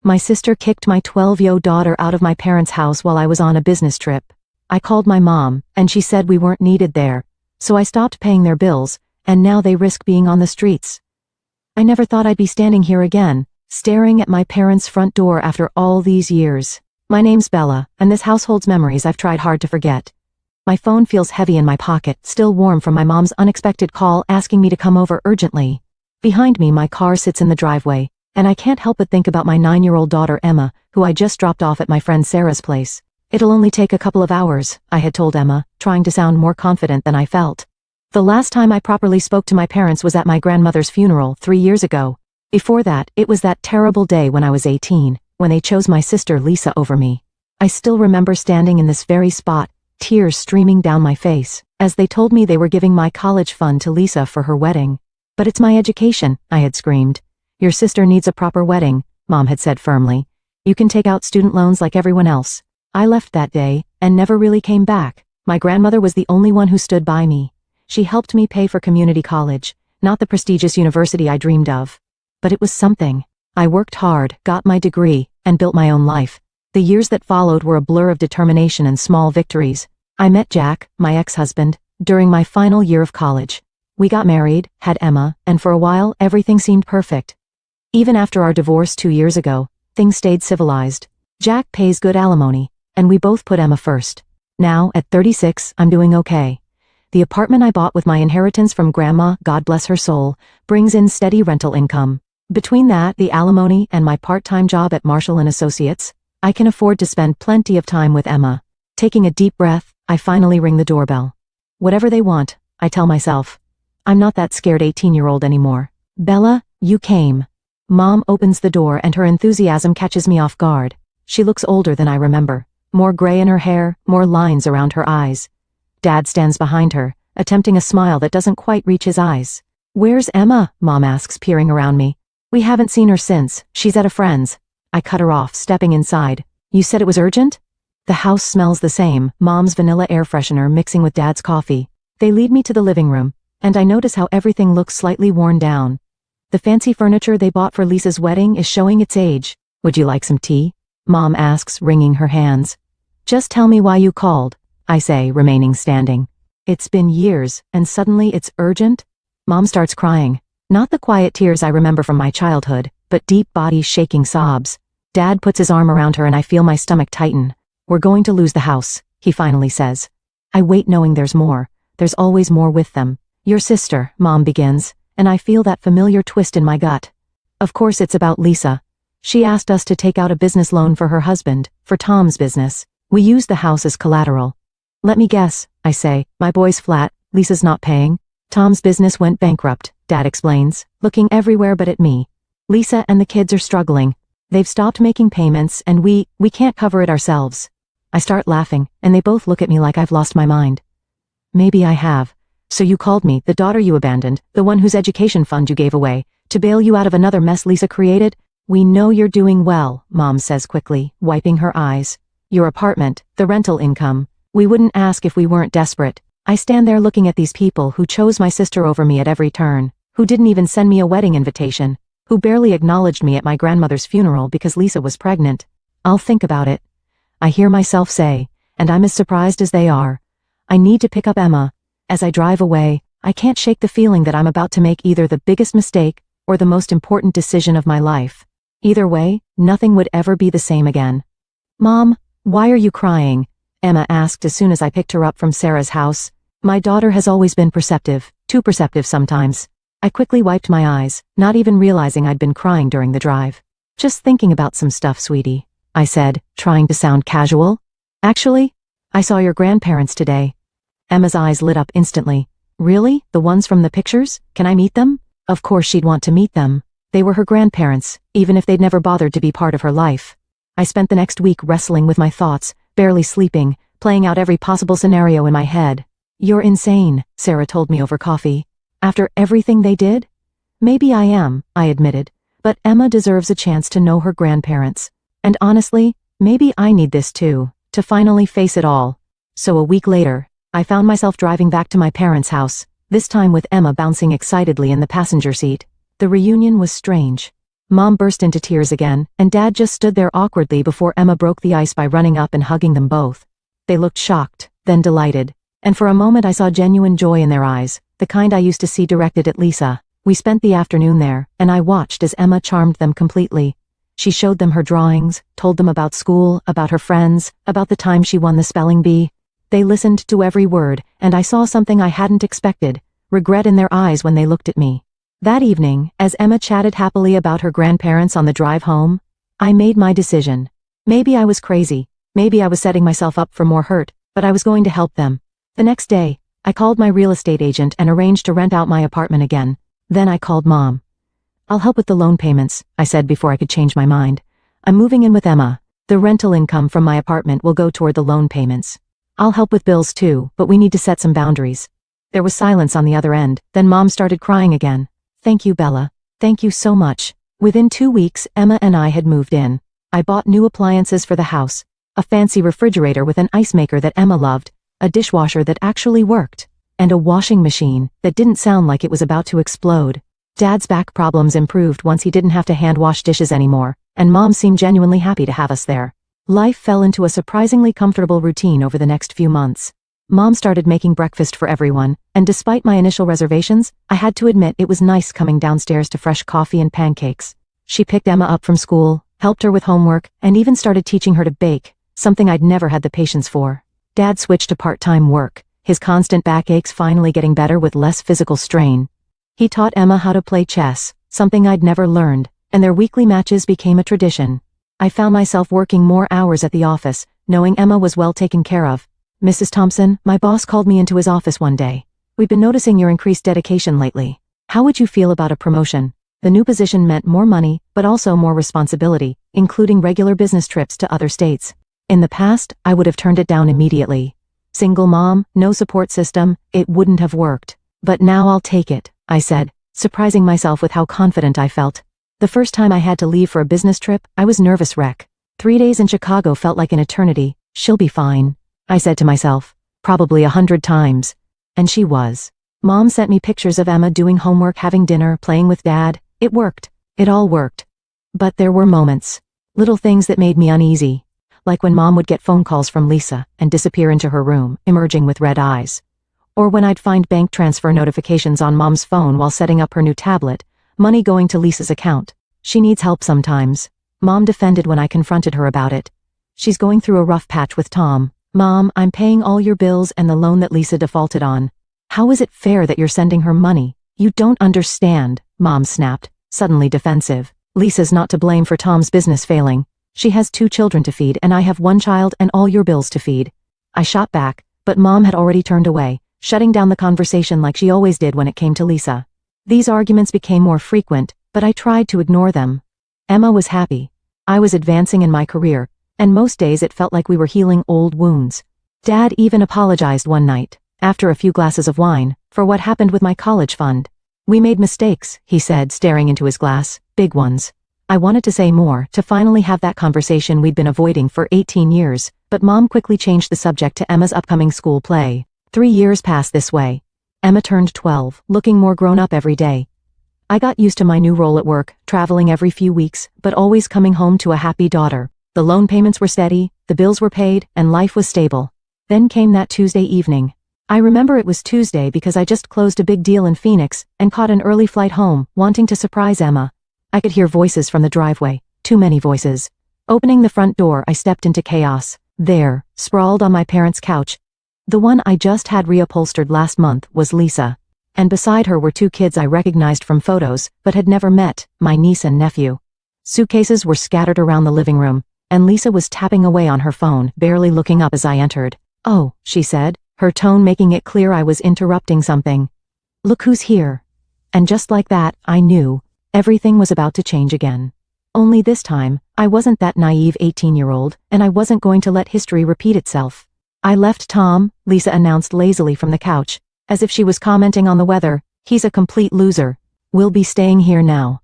My sister kicked my 12-year-old daughter out of my parents' house while I was on a business trip. I called my mom, and she said we weren't needed there. So I stopped paying their bills, and now they risk being on the streets. I never thought I'd be standing here again, staring at my parents' front door after all these years. My name's Bella, and this house holds memories I've tried hard to forget. My phone feels heavy in my pocket, still warm from my mom's unexpected call asking me to come over urgently. Behind me, my car sits in the driveway, and I can't help but think about my 9-year-old daughter Emma, who I just dropped off at my friend Sarah's place. It'll only take a couple of hours, I had told Emma, trying to sound more confident than I felt. The last time I properly spoke to my parents was at my grandmother's funeral 3 years ago. Before that, it was that terrible day when I was 18, when they chose my sister Lisa over me. I still remember standing in this very spot, tears streaming down my face, as they told me they were giving my college fund to Lisa for her wedding. But it's my education, I had screamed. Your sister needs a proper wedding, Mom had said firmly. You can take out student loans like everyone else. I left that day, and never really came back. My grandmother was the only one who stood by me. She helped me pay for community college, not the prestigious university I dreamed of. But it was something. I worked hard, got my degree, and built my own life. The years that followed were a blur of determination and small victories. I met Jack, my ex-husband, during my final year of college. We got married, had Emma, and for a while everything seemed perfect. Even after our divorce 2 years ago, things stayed civilized. Jack pays good alimony, and we both put Emma first. Now, at 36, I'm doing okay. The apartment I bought with my inheritance from Grandma, God bless her soul, brings in steady rental income. Between that, the alimony, and my part-time job at Marshall & Associates, I can afford to spend plenty of time with Emma. Taking a deep breath, I finally ring the doorbell. Whatever they want, I tell myself. I'm not that scared 18-year-old anymore. Bella, you came. Mom opens the door and her enthusiasm catches me off guard. She looks older than I remember. More gray in her hair, more lines around her eyes. Dad stands behind her, attempting a smile that doesn't quite reach his eyes. Where's Emma? Mom asks, peering around me. We haven't seen her since. She's at a friend's. I cut her off, stepping inside. You said it was urgent? The house smells the same, Mom's vanilla air freshener mixing with Dad's coffee. They lead me to the living room, and I notice how everything looks slightly worn down. The fancy furniture they bought for Lisa's wedding is showing its age. Would you like some tea? Mom asks, wringing her hands. Just tell me why you called, I say, remaining standing. It's been years, and suddenly it's urgent? Mom starts crying. Not the quiet tears I remember from my childhood, but deep body-shaking sobs. Dad puts his arm around her and I feel my stomach tighten. We're going to lose the house, he finally says. I wait knowing there's more. There's always more with them. Your sister, Mom begins, and I feel that familiar twist in my gut. Of course it's about Lisa. She asked us to take out a business loan for her husband, for Tom's business. We used the house as collateral. Let me guess, I say, my boy's flat, Lisa's not paying. Tom's business went bankrupt, Dad explains, looking everywhere but at me. Lisa and the kids are struggling. They've stopped making payments and we can't cover it ourselves. I start laughing, and they both look at me like I've lost my mind. Maybe I have. So you called me, the daughter you abandoned, the one whose education fund you gave away, to bail you out of another mess Lisa created? We know you're doing well, Mom says quickly, wiping her eyes. Your apartment, the rental income. We wouldn't ask if we weren't desperate. I stand there looking at these people who chose my sister over me at every turn, who didn't even send me a wedding invitation, who barely acknowledged me at my grandmother's funeral because Lisa was pregnant. I'll think about it. I hear myself say, and I'm as surprised as they are. I need to pick up Emma. As I drive away, I can't shake the feeling that I'm about to make either the biggest mistake or the most important decision of my life. Either way, nothing would ever be the same again. Mom, why are you crying? Emma asked as soon as I picked her up from Sarah's house. My daughter has always been perceptive, too perceptive sometimes. I quickly wiped my eyes, not even realizing I'd been crying during the drive. Just thinking about some stuff, sweetie, I said, trying to sound casual. Actually, I saw your grandparents today. Emma's eyes lit up instantly. Really? The ones from the pictures? Can I meet them? Of course she'd want to meet them. They were her grandparents, even if they'd never bothered to be part of her life. I spent the next week wrestling with my thoughts, barely sleeping, playing out every possible scenario in my head. You're insane, Sarah told me over coffee. After everything they did? Maybe I am, I admitted, but Emma deserves a chance to know her grandparents. And honestly, maybe I need this too, to finally face it all. So a week later, I found myself driving back to my parents' house, this time with Emma bouncing excitedly in the passenger seat. The reunion was strange. Mom burst into tears again, and Dad just stood there awkwardly before Emma broke the ice by running up and hugging them both. They looked shocked, then delighted. And for a moment I saw genuine joy in their eyes, the kind I used to see directed at Lisa. We spent the afternoon there, and I watched as Emma charmed them completely. She showed them her drawings, told them about school, about her friends, about the time she won the spelling bee. They listened to every word, and I saw something I hadn't expected, regret in their eyes when they looked at me. That evening, as Emma chatted happily about her grandparents on the drive home, I made my decision. Maybe I was crazy, maybe I was setting myself up for more hurt, but I was going to help them. The next day, I called my real estate agent and arranged to rent out my apartment again. Then I called Mom. "I'll help with the loan payments," I said before I could change my mind. "I'm moving in with Emma. The rental income from my apartment will go toward the loan payments. I'll help with bills too, but we need to set some boundaries." There was silence on the other end, then Mom started crying again. "Thank you, Bella. Thank you so much." Within 2 weeks, Emma and I had moved in. I bought new appliances for the house, a fancy refrigerator with an ice maker that Emma loved, a dishwasher that actually worked, and a washing machine that didn't sound like it was about to explode. Dad's back problems improved once he didn't have to hand wash dishes anymore, and Mom seemed genuinely happy to have us there. Life fell into a surprisingly comfortable routine over the next few months. Mom started making breakfast for everyone, and despite my initial reservations, I had to admit it was nice coming downstairs to fresh coffee and pancakes. She picked Emma up from school, helped her with homework, and even started teaching her to bake, something I'd never had the patience for. Dad switched to part-time work, his constant backaches finally getting better with less physical strain. He taught Emma how to play chess, something I'd never learned, and their weekly matches became a tradition. I found myself working more hours at the office, knowing Emma was well taken care of. "Mrs. Thompson, my boss called me into his office one day. We've been noticing your increased dedication lately. How would you feel about a promotion?" The new position meant more money, but also more responsibility, including regular business trips to other states. In the past, I would have turned it down immediately. Single mom, no support system, it wouldn't have worked. But now I'll take it, I said, surprising myself with how confident I felt. The first time I had to leave for a business trip, I was nervous wreck. 3 days in Chicago felt like an eternity. "She'll be fine," I said to myself, probably 100 times. And she was. Mom sent me pictures of Emma doing homework, having dinner, playing with Dad. It worked. It all worked. But there were moments. Little things that made me uneasy. Like when Mom would get phone calls from Lisa and disappear into her room, emerging with red eyes. Or when I'd find bank transfer notifications on Mom's phone while setting up her new tablet, money going to Lisa's account. She needs help sometimes. Mom defended when I confronted her about it. "She's going through a rough patch with Tom. Mom, I'm paying all your bills and the loan that Lisa defaulted on. How is it fair that you're sending her money? You don't understand," Mom snapped, suddenly defensive. "Lisa's not to blame for Tom's business failing. She has 2 children to feed and I have 1 child and all your bills to feed." I shot back, but Mom had already turned away, shutting down the conversation like she always did when it came to Lisa. These arguments became more frequent, but I tried to ignore them. Emma was happy. I was advancing in my career, and most days it felt like we were healing old wounds. Dad even apologized one night, after a few glasses of wine, for what happened with my college fund. "We made mistakes," he said, staring into his glass, "big ones." I wanted to say more, to finally have that conversation we'd been avoiding for 18 years, but Mom quickly changed the subject to Emma's upcoming school play. 3 years passed this way. Emma turned 12, looking more grown up every day. I got used to my new role at work, traveling every few weeks, but always coming home to a happy daughter. The loan payments were steady, the bills were paid, and life was stable. Then came that Tuesday evening. I remember it was Tuesday because I just closed a big deal in Phoenix and caught an early flight home, wanting to surprise Emma. I could hear voices from the driveway, too many voices. Opening the front door, I stepped into chaos. There, sprawled on my parents' couch, the one I just had reupholstered last month, was Lisa. And beside her were 2 kids I recognized from photos, but had never met, my niece and nephew. Suitcases were scattered around the living room, and Lisa was tapping away on her phone, barely looking up as I entered. "Oh," she said, her tone making it clear I was interrupting something. "Look who's here." And just like that, I knew. Everything was about to change again. Only this time, I wasn't that naive 18-year-old, and I wasn't going to let history repeat itself. "I left Tom," Lisa announced lazily from the couch, as if she was commenting on the weather. "He's a complete loser. We'll be staying here now."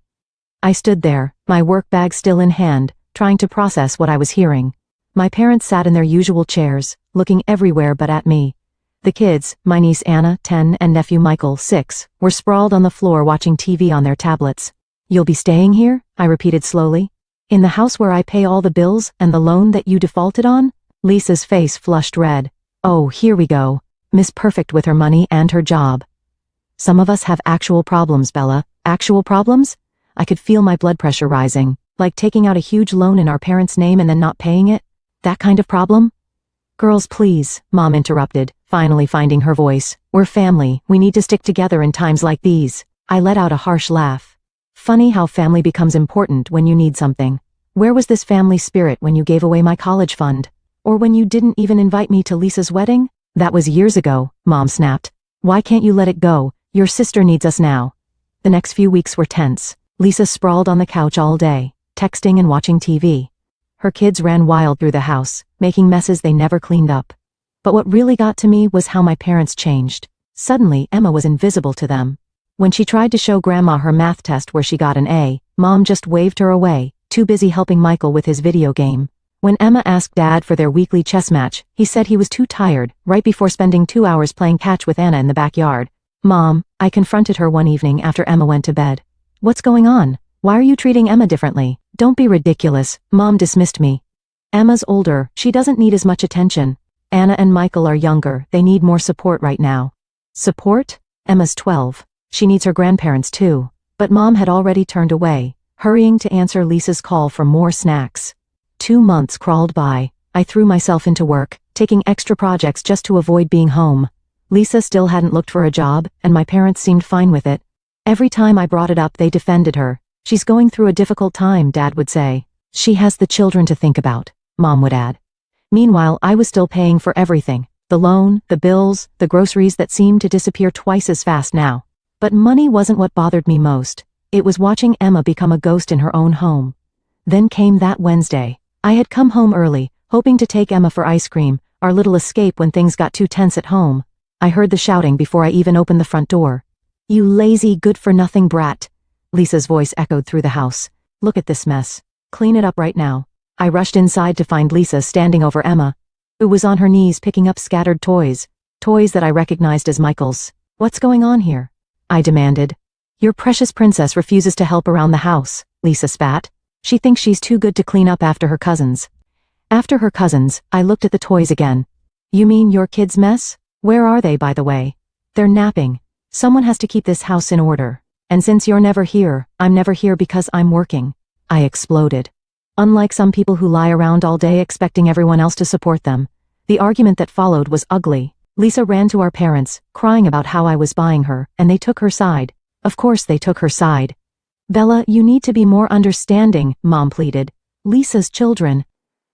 I stood there, my work bag still in hand, trying to process what I was hearing. My parents sat in their usual chairs, looking everywhere but at me. The kids, my niece Anna, 10, and nephew Michael, 6, were sprawled on the floor watching TV on their tablets. You'll be staying here? I repeated slowly. In the house where I pay all the bills and the loan that you defaulted on? Lisa's face flushed red. Oh, here we go. Miss Perfect with her money and her job. Some of us have actual problems, Bella. Actual problems? I could feel my blood pressure rising, like taking out a huge loan in our parents' name and then not paying it. That kind of problem? Girls, please, Mom interrupted, finally finding her voice. We're family, we need to stick together in times like these. I let out a harsh laugh. Funny how family becomes important when you need something. Where was this family spirit when you gave away my college fund? Or when you didn't even invite me to Lisa's wedding? That was years ago, Mom snapped. Why can't you let it go? Your sister needs us now. The next few weeks were tense. Lisa sprawled on the couch all day, texting and watching TV. Her kids ran wild through the house, making messes they never cleaned up. But what really got to me was how my parents changed. Suddenly, Emma was invisible to them. When she tried to show Grandma her math test where she got an A, Mom just waved her away, too busy helping Michael with his video game. When Emma asked Dad for their weekly chess match, he said he was too tired, right before spending 2 hours playing catch with Anna in the backyard. Mom, I confronted her one evening after Emma went to bed. What's going on? Why are you treating Emma differently? Don't be ridiculous. Mom dismissed me. Emma's older, she doesn't need as much attention. Anna and Michael are younger, they need more support right now. Support? Emma's 12. She needs her grandparents too. But Mom had already turned away, hurrying to answer Lisa's call for more snacks. 2 months crawled by. I threw myself into work, taking extra projects just to avoid being home. Lisa still hadn't looked for a job, and my parents seemed fine with it. Every time I brought it up, they defended her. She's going through a difficult time, Dad would say. She has the children to think about, Mom would add. Meanwhile, I was still paying for everything. The loan, the bills, the groceries that seemed to disappear twice as fast now. But money wasn't what bothered me most. It was watching Emma become a ghost in her own home. Then came that Wednesday. I had come home early, hoping to take Emma for ice cream, our little escape when things got too tense at home. I heard the shouting before I even opened the front door. You lazy, good-for-nothing brat. Lisa's voice echoed through the house. Look at this mess. Clean it up right now. I rushed inside to find Lisa standing over Emma, who was on her knees picking up scattered toys that I recognized as Michael's. What's going on here? I demanded. Your precious princess refuses to help around the house, Lisa spat. She thinks she's too good to clean up after her cousins. After her cousins, I looked at the toys again. You mean your kids' mess? Where are they, by the way? They're napping. Someone has to keep this house in order. And since you're never here, I'm never here because I'm working. I exploded. Unlike some people who lie around all day expecting everyone else to support them, the argument that followed was ugly. Lisa ran to our parents, crying about how I was buying her, and they took her side. Of course they took her side. Bella, you need to be more understanding, Mom pleaded. Lisa's children.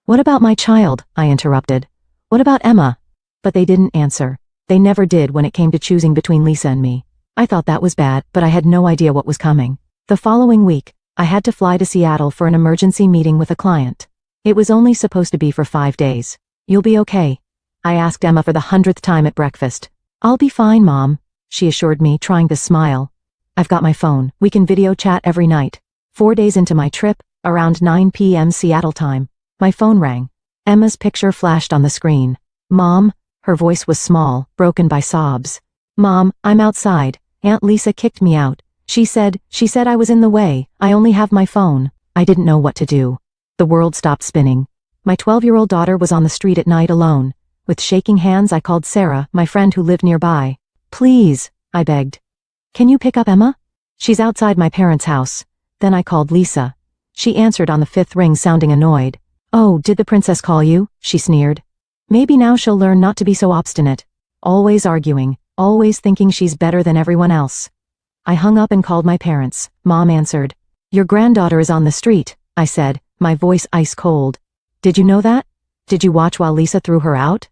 What about my child? I interrupted. What about Emma? But they didn't answer. They never did when it came to choosing between Lisa and me. I thought that was bad, but I had no idea what was coming. The following week, I had to fly to Seattle for an emergency meeting with a client. It was only supposed to be for 5 days. You'll be okay? I asked Emma for the 100th time at breakfast. I'll be fine, Mom, she assured me, trying to smile. I've got my phone. We can video chat every night. 4 days into my trip, around 9 p.m. Seattle time, my phone rang. Emma's picture flashed on the screen. Mom, her voice was small, broken by sobs. Mom, I'm outside. Aunt Lisa kicked me out. She said I was in the way. I only have my phone. I didn't know what to do. The world stopped spinning. My 12-year-old daughter was on the street at night alone. With shaking hands, I called Sarah, my friend who lived nearby. Please, I begged. Can you pick up Emma? She's outside my parents' house. Then I called Lisa. She answered on the 5th ring, sounding annoyed. Oh, did the princess call you? She sneered. Maybe now she'll learn not to be so obstinate. Always arguing, always thinking she's better than everyone else. I hung up and called my parents. Mom answered. Your granddaughter is on the street, I said, my voice ice cold. Did you know that? Did you watch while Lisa threw her out?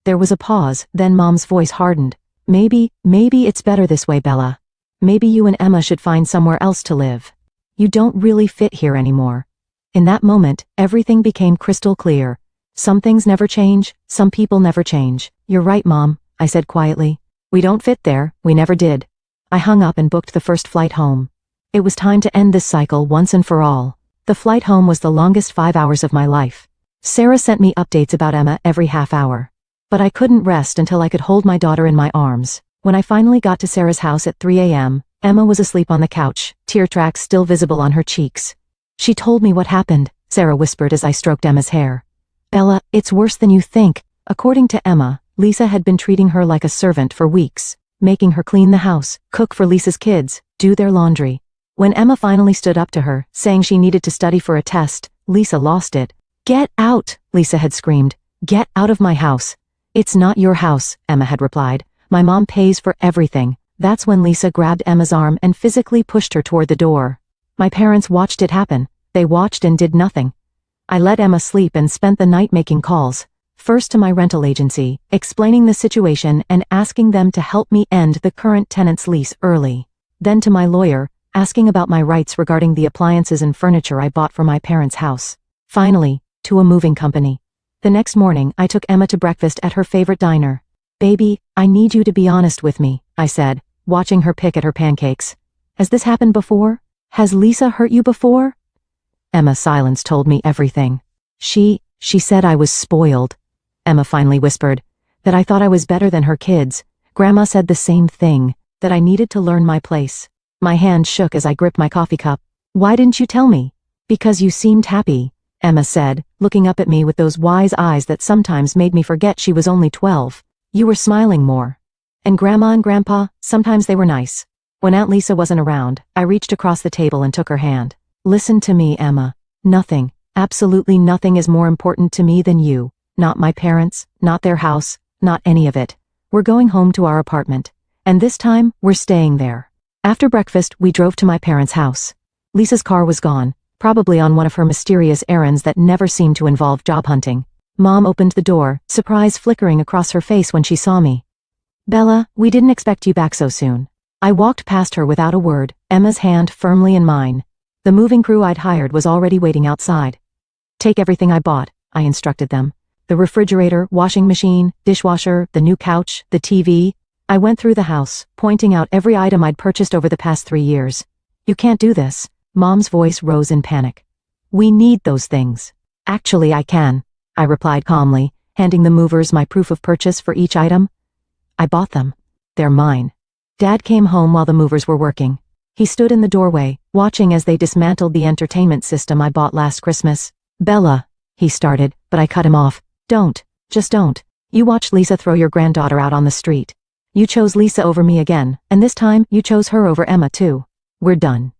There was a pause, then Mom's voice hardened. Maybe it's better this way, Bella. Maybe you and Emma should find somewhere else to live. You don't really fit here anymore. In that moment, everything became crystal clear. Some things never change, some people never change. You're right, Mom, I said quietly. We don't fit there, we never did. I hung up and booked the first flight home. It was time to end this cycle once and for all. The flight home was the longest 5 hours of my life. Sarah sent me updates about Emma every half hour. But I couldn't rest until I could hold my daughter in my arms. When I finally got to Sarah's house at 3 a.m., Emma was asleep on the couch, tear tracks still visible on her cheeks. She told me what happened, Sarah whispered as I stroked Emma's hair. Bella, it's worse than you think. According to Emma, Lisa had been treating her like a servant for weeks, making her clean the house, cook for Lisa's kids, do their laundry. When Emma finally stood up to her, saying she needed to study for a test, Lisa lost it. Get out, Lisa had screamed. Get out of my house. It's not your house, Emma had replied. My mom pays for everything. That's when Lisa grabbed Emma's arm and physically pushed her toward the door. My parents watched it happen. They watched and did nothing. I let Emma sleep and spent the night making calls. First to my rental agency, explaining the situation and asking them to help me end the current tenant's lease early. Then to my lawyer, asking about my rights regarding the appliances and furniture I bought for my parents' house. Finally, to a moving company. The next morning, I took Emma to breakfast at her favorite diner. Baby, I need you to be honest with me, I said, watching her pick at her pancakes. Has this happened before? Has Lisa hurt you before? Emma's silence told me everything. She said I was spoiled. Emma finally whispered, that I thought I was better than her kids. Grandma said the same thing, that I needed to learn my place. My hand shook as I gripped my coffee cup. Why didn't you tell me? Because you seemed happy, Emma said, looking up at me with those wise eyes that sometimes made me forget she was only 12. You were smiling more. And Grandma and Grandpa, sometimes they were nice. When Aunt Lisa wasn't around, I reached across the table and took her hand. Listen to me, Emma. Nothing, absolutely nothing is more important to me than you. Not my parents, not their house, not any of it. We're going home to our apartment. And this time, we're staying there. After breakfast, we drove to my parents' house. Lisa's car was gone, probably on one of her mysterious errands that never seemed to involve job hunting. Mom opened the door, surprise flickering across her face when she saw me. Bella, we didn't expect you back so soon. I walked past her without a word, Emma's hand firmly in mine. The moving crew I'd hired was already waiting outside. Take everything I bought, I instructed them. The refrigerator, washing machine, dishwasher, the new couch, the TV. I went through the house, pointing out every item I'd purchased over the past 3 years. You can't do this. Mom's voice rose in panic. We need those things. Actually, I can, I replied calmly, handing the movers my proof of purchase for each item. I bought them. They're mine. Dad came home while the movers were working. He stood in the doorway, watching as they dismantled the entertainment system I bought last Christmas. Bella, he started, but I cut him off. Just don't. You watched Lisa throw your granddaughter out on the street. You chose Lisa over me again, and this time you chose her over Emma too. We're done.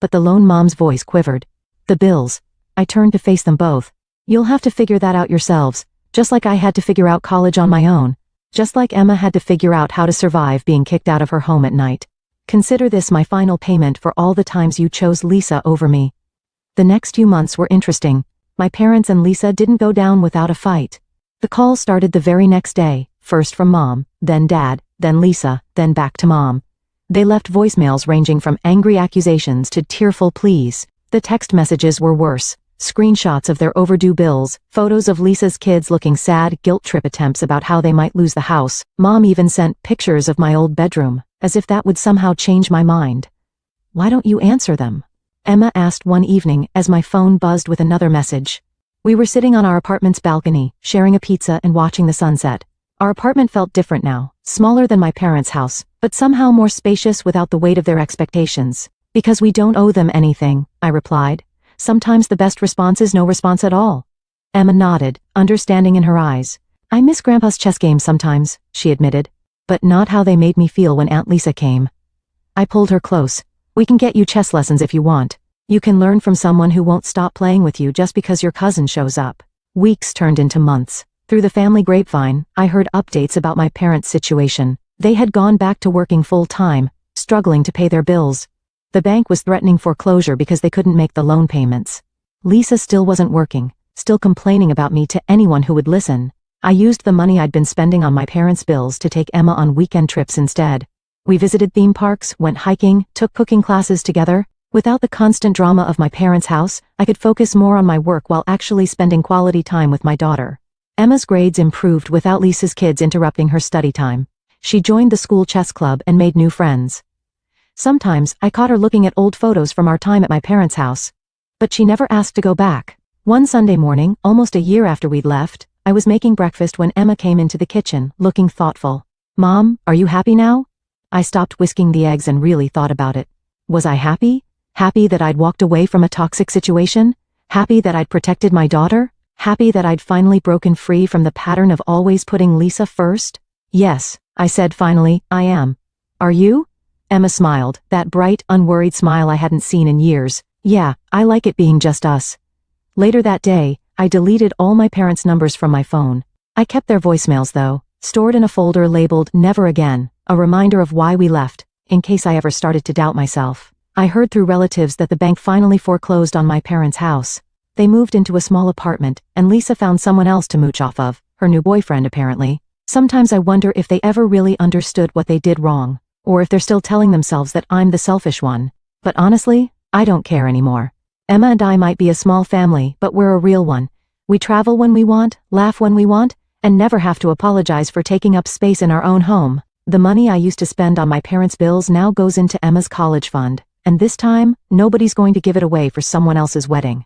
But the lone mom's voice quivered. The bills. I turned to face them both. You'll have to figure that out yourselves, just like I had to figure out college on my own. Just like Emma had to figure out how to survive being kicked out of her home at night. Consider this my final payment for all the times you chose Lisa over me. The next few months were interesting. My parents and Lisa didn't go down without a fight. The call started the very next day, first from Mom, then Dad, then Lisa, then back to Mom. They left voicemails ranging from angry accusations to tearful pleas. The text messages were worse. Screenshots of their overdue bills, photos of Lisa's kids looking sad, guilt trip attempts about how they might lose the house. Mom even sent pictures of my old bedroom, as if that would somehow change my mind. Why don't you answer them? Emma asked one evening as my phone buzzed with another message. We were sitting on our apartment's balcony, sharing a pizza and watching the sunset. Our apartment felt different now, smaller than my parents' house, but somehow more spacious without the weight of their expectations. Because we don't owe them anything, I replied. Sometimes the best response is no response at all. Emma nodded, understanding in her eyes. I miss Grandpa's chess games sometimes, she admitted. But not how they made me feel when Aunt Lisa came. I pulled her close. We can get you chess lessons if you want. You can learn from someone who won't stop playing with you just because your cousin shows up. Weeks turned into months. Through the family grapevine, I heard updates about my parents' situation. They had gone back to working full-time, struggling to pay their bills. The bank was threatening foreclosure because they couldn't make the loan payments. Lisa still wasn't working, still complaining about me to anyone who would listen. I used the money I'd been spending on my parents' bills to take Emma on weekend trips instead. We visited theme parks, went hiking, took cooking classes together. Without the constant drama of my parents' house, I could focus more on my work while actually spending quality time with my daughter. Emma's grades improved without Lisa's kids interrupting her study time. She joined the school chess club and made new friends. Sometimes, I caught her looking at old photos from our time at my parents' house. But she never asked to go back. One Sunday morning, almost a year after we'd left, I was making breakfast when Emma came into the kitchen, looking thoughtful. Mom, are you happy now? I stopped whisking the eggs and really thought about it. Was I happy? Happy that I'd walked away from a toxic situation? Happy that I'd protected my daughter? Happy that I'd finally broken free from the pattern of always putting Lisa first? Yes, I said finally, I am. Are you? Emma smiled, that bright, unworried smile I hadn't seen in years. Yeah, I like it being just us. Later that day, I deleted all my parents' numbers from my phone. I kept their voicemails though, stored in a folder labeled Never Again, a reminder of why we left, in case I ever started to doubt myself. I heard through relatives that the bank finally foreclosed on my parents' house. They moved into a small apartment, and Lisa found someone else to mooch off of, her new boyfriend apparently. Sometimes I wonder if they ever really understood what they did wrong, or if they're still telling themselves that I'm the selfish one. But honestly, I don't care anymore. Emma and I might be a small family, but we're a real one. We travel when we want, laugh when we want, and never have to apologize for taking up space in our own home. The money I used to spend on my parents' bills now goes into Emma's college fund, and this time, nobody's going to give it away for someone else's wedding.